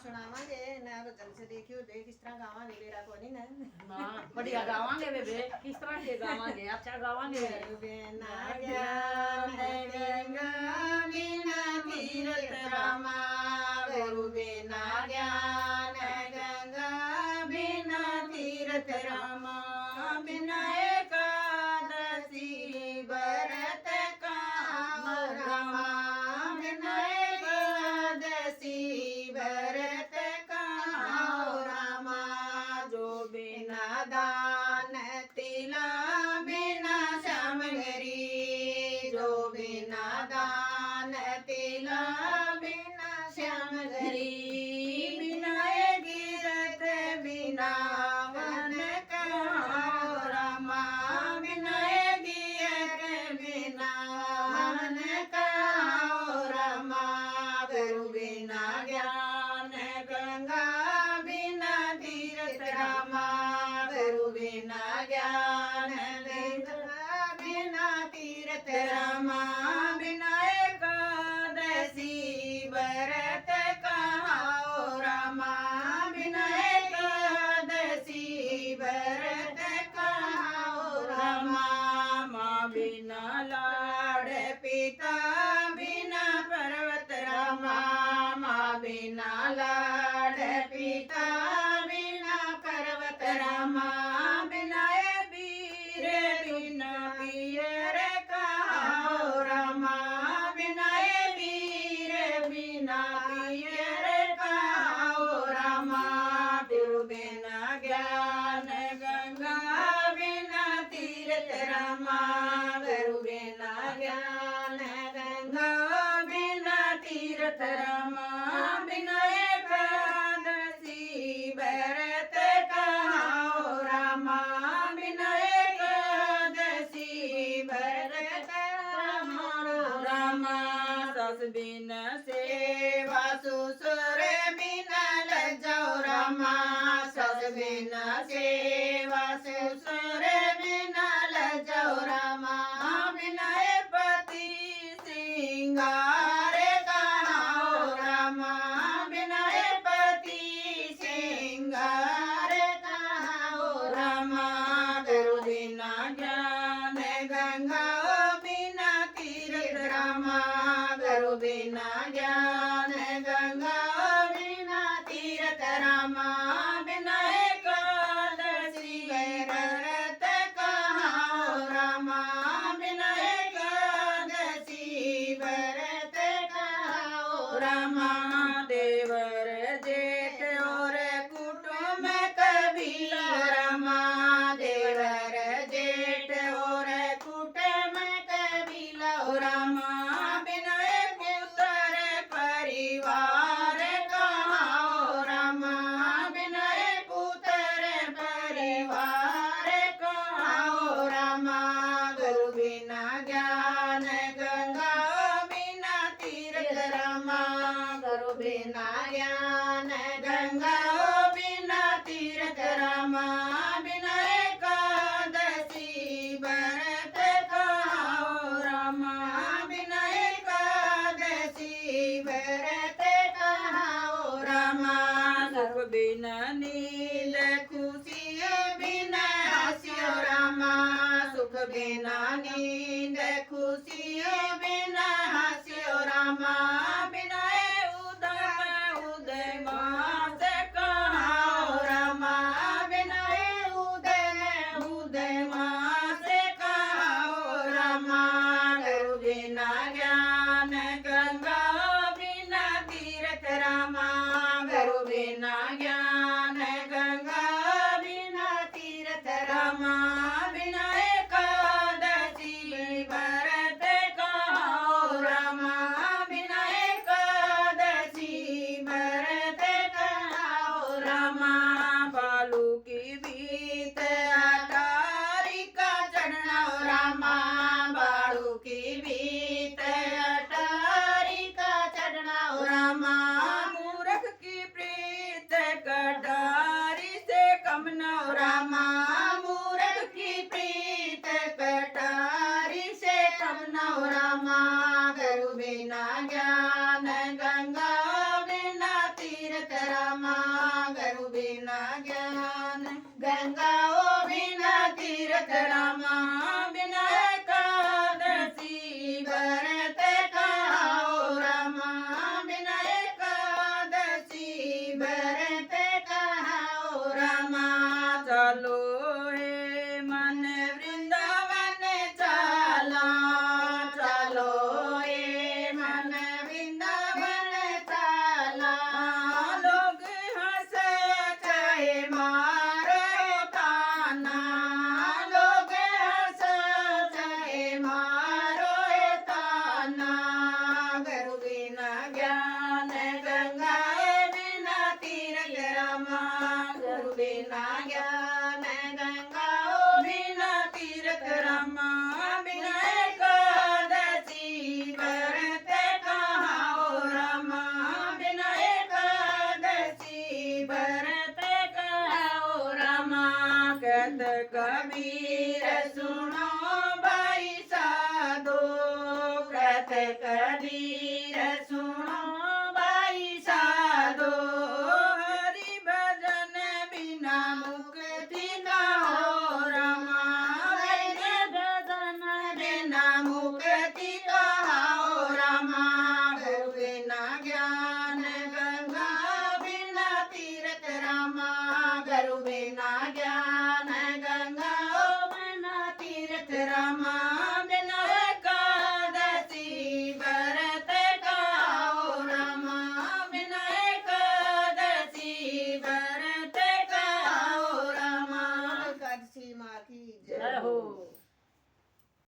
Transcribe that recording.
सुनावांगे ना भजन से देखियो बे किस तरह गावांगे बेरा कोनी ना। हां बढ़िया गावांगे बे किस तरह के गावांगे अच्छा गावांगे बिना ज्ञान गंगा बिना तीरथ रामा गुरु बिना ज्ञान गंगा बिना तीरथ रामा बिना एकादशी व्रत काम रामा बिना एकादशी व्रत काम रामा जो बिना दान तिला बिना श्यामगिरी जो बिना दान तिला बिना श्यामगिरी बिना गिरत बिना वन कहाँ रामा बिना गिरत बिना वन कहाँ रामा गुरु बिना ज्ञान गंगा बिना तीरथ रामा गुरु बिना ज्ञान गंगा बिना तीरथ रामा बिना एकादशी व्रत कहाँ रामा बिना एकादशी व्रत कहाँ रामा माँ बिना लाड़ पिता बिना पर्वत रामा माँ बिना लाड़ पिता बिना पर्वत रामा बिना वीर बिना पियर कहाँ रामा बिना वीर बिना पियर कहाँ रामा गुरु बिना ज्ञान गंगा बिना तीरथ रामा गुरु बिना ज्ञान गंगा बिना तीरथ रामा बिना एकादशी व्रत कहाँ रामा बिना एकादशी व्रत कहाँ रामा सस बिना सेवा ससुर बिना लज्जाओ रामा सस बिना सेवा ससुर बिना लज्जाओ रामा बिना पति सिंगार कहाँ रामा बिना पति सिंगार कहाँ रामा गुरु बिना ज्ञान गंगा बिना तीरथ रामा गुरु बिना ज्ञान गंगा बिना तीरथ रामा बिना एकादशी व्रत कहाँ रामा बिना एकादशी व्रत कहाँ रामा देवर जेठ और कुटुंब कबीला रामा देवर जेठ और कुटुंब कबीला रामा बिना पुत्र परिवार कहाँ रामा बिना पुत्र परिवार कहाँ रामा गुरु बिना ज्ञान गंगा बिना तीरथ रामा गुरु बिना ज्ञान गंगा बिना तीरथ रामा बिना एकादशी व्रत कहाँ रामा बिना एकादशी व्रत कहाँ रामा सुख बिना नींद खुशी बिना हास्यो रामा सुख बिना नींद खुशी बिना हास्यो रामा बिना उदय मास कहाँ रामा बिना उदय मास कहाँ रामा गुरु बिना ज्ञान गंगा बिना तीरथ रामा गुरु बिना ज्ञान गंगा बिना तीरथ रामा बिना एकादशी संत कबीर सुनो भाई साधो, कथ कबीर